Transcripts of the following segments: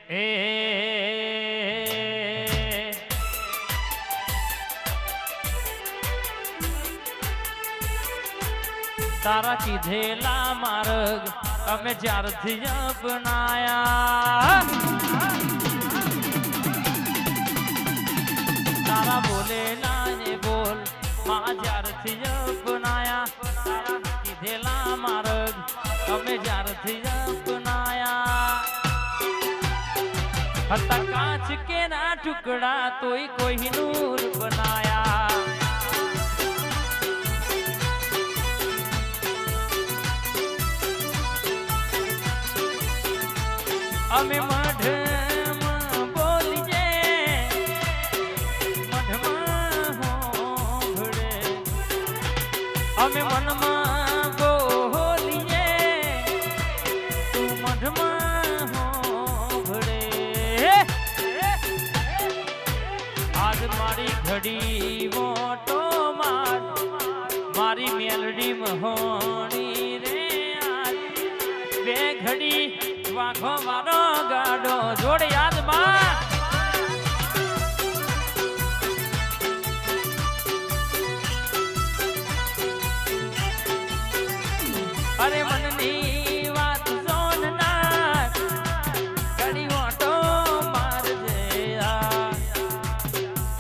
એ તારા કીધેલા માર્ગ અમે જ્યારથી અપનાયા, તારા બોલેલા ને બોલ માં જ્યારથી અપનાયા, તારા કીધેલા માર્ગ અમે જ્યારથી અપનાયા, હતા કાચ કે ના ટુકડા તોય કોઈ નૂર બનાયા, અમે મઢમાં બોલીએ મઢમાં હોભળે, અમે મનમાં બોલીએ તું મઢમાં હોભળે, આજ મારી ઘડી મોટો માર મારી મેલડી મહોણી રે, આજ બે ઘડી વાંખો મારો ગાડો જોડ યાદમાં, અરે મનની વાત સોનનાર ઘડી ઓટો મારજે,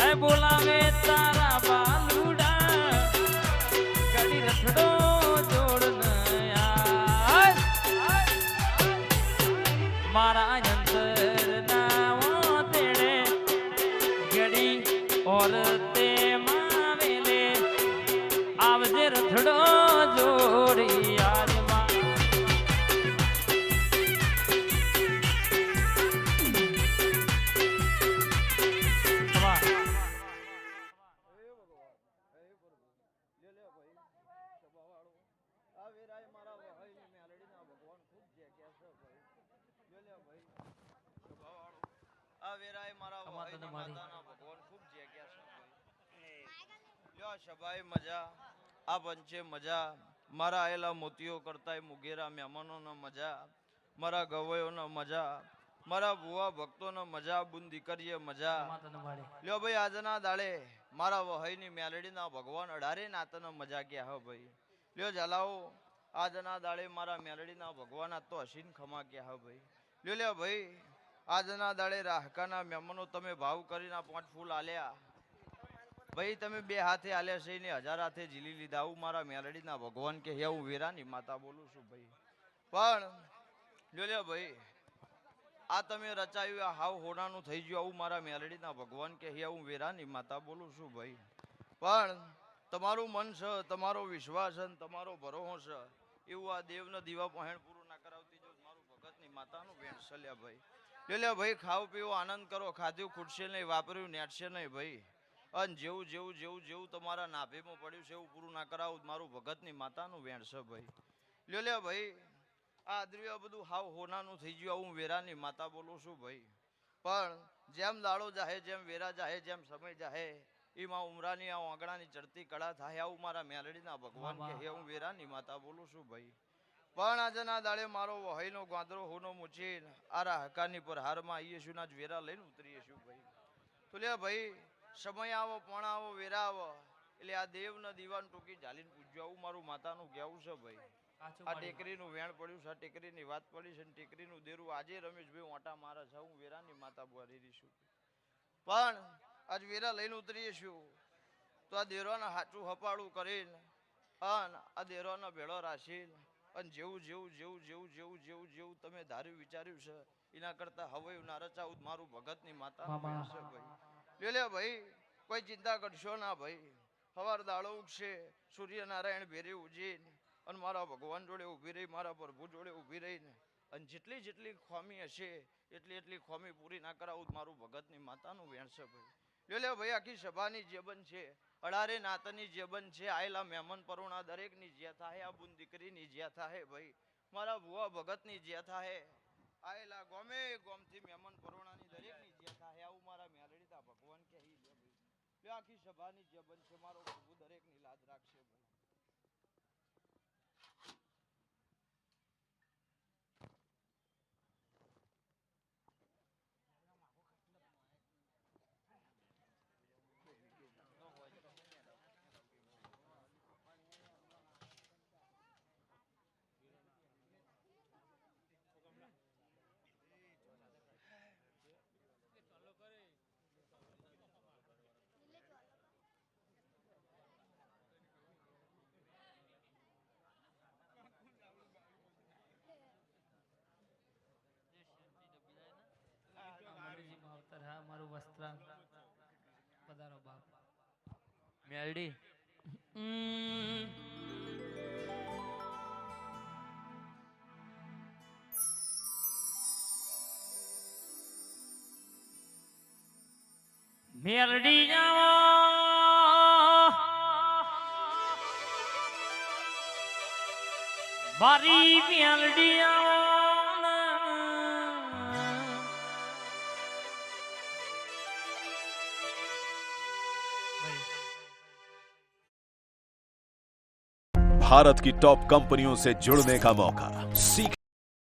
એ બોલાવે તારા બાલુડા ઘડી રથડો મારા અંતર ના તેડે ઘડી ઓર તે માવેલે આવજે રથડો જોડી યાદમાં, સભાઈ મજા આ પંચે મજા, મારા આયેલા મોતીઓ કરતા મુગેરા મહેમાનોનો મજા, મારા ગવયોનો મજા, મારા ભુવા ભક્તોનો મજા, બુન દીકરીએ મજા, લ્યો ભાઈ આજના દાડે મારા વહાઈની મેલડીના ભગવાન અઢારે નાતનો મજા ગયા હો ભાઈ, લ્યો જલાઓ આજના દાડે મારા મેલડીના ભગવાન આ તો હસીન ખમા ગયા હો ભાઈ, લ્યો ભાઈ આજના દાડે રાહકાના મહેમાનો તમે ભાવ કરીને 5 ફૂલ આલ્યા ભાઈ, તમે 2 હાથે આલ્યા છે ને 1000 હાથે ઝીલી લીધા, આવું મારા મેલડીના ભગવાન કે હું વીરાની માતા બોલું છું ભાઈ, પણ લ્યો ભાઈ આ તમે રચાયું આ હાવ હોનાનું થઈ ગયું, આવું મારા મેલડીના ભગવાન કે હું વીરાની માતા બોલું છું ભાઈ, પણ તમારું મન છે, તમારો વિશ્વાસ છે, તમારો ભરોસો છે, એવું આ દેવના દીવા પહેણ પૂરું ના કરાવતી જો મારું ભગતની માતાનું વેણ સલ્યા ભાઈ, લ્યો ભાઈ ખાવ પીવો આનંદ કરો, ખાધું ખૂટશે નહીં, વાપર્યું નેટશે નહીં ભાઈ, અને જેવું તમારા નાભીમાં પડ્યું છે એવું પૂરું ના કરાવું મારું ભગતની માતાનું વેણ છે ભાઈ, લ્યો ભાઈ આ દ્રવ્ય બધું હાવ હોનાનું થઈ ગયું, હું વેરાની માતા બોલું છું ભાઈ, પણ જેમ દાડો જાહે જેમ વેરા જાહે જેમ સમય જાહે એમાં ઉમરાની આ આંગણાની ચડતી કળા થાય, આવું મારા મેલડીના ભગવાન કે હું વેરાની માતા બોલું છું ભાઈ, પણ આજના દાડે મારો વહાઈનો ગાંદરો હોનો મૂચીન આ રાહકાની પર હારમાં ઈસુના જ વેરા લઈને ઉતરીએ છું ભાઈ, તો લે ભાઈ સમય આવો પણ આવો વેરા આવો એટલે આ દેવના દીવાન ટૂંકી ઝાલીને પૂજ્યો, આવું મારું માતાનું કહેવું છે ભાઈ, આ ટેકરીનું વેણ પડ્યું છે, આ ટેકરીની વાત પડી છે, ટેકરીનું દેરું આજે રમેશભાઈ ઓટા મારે છે, હું વેરાની માતા બોલી રહી છું, પણ આજ વેરા લઈને ઉતરીએ છું તો આ દેરોના હાચું હપાડું કરીને અને આ દેરોના ભેળો રાખીને અને જેવું તમે ધાર્યું વિચાર્યું છે એના કરતા હવે ના રચાવું મારું ભગતની માતા છે ભાઈ, લે ભાઈ કોઈ ચિંતા કરશો ના ભાઈ, સવાર દાડો ઉગશે સૂર્યનારાયણ ભેરે ઉજીને અને મારા ભગવાન જોડે ઊભી રહી, મારા પ્રભુ જોડે ઊભી રહીને અને જેટલી ખોમી હશે એટલી ખોમી પૂરી ના કરાવું મારું ભગતની માતાનું વેણ છે ભાઈ, લે ભાઈ આખી સભાની જેબન છે, અઢારે નાતની જેબન છે, આયેલા મહેમાન પરુણા દરેકની જે થાય, આ બુન દીકરીની જે થાય ભાઈ, મારા ભુવા ભગતની જે થાય, આયેલા ગોમથી મહેમાન પરુણાની દરેકની જે થાય, આવું મારા મેલડીતા ભગવાન કે આખી સભાની જેબન છે, મારો પ્રભુ દરેકની લાજ રાખશે ભાઈ. વસ્ત્રાલ પધારો બાપ મેલડી મેલડી જાઓ મારી મેલડી આવો भारत की टॉप कंपनियों से जुड़ने का मौका, सीखने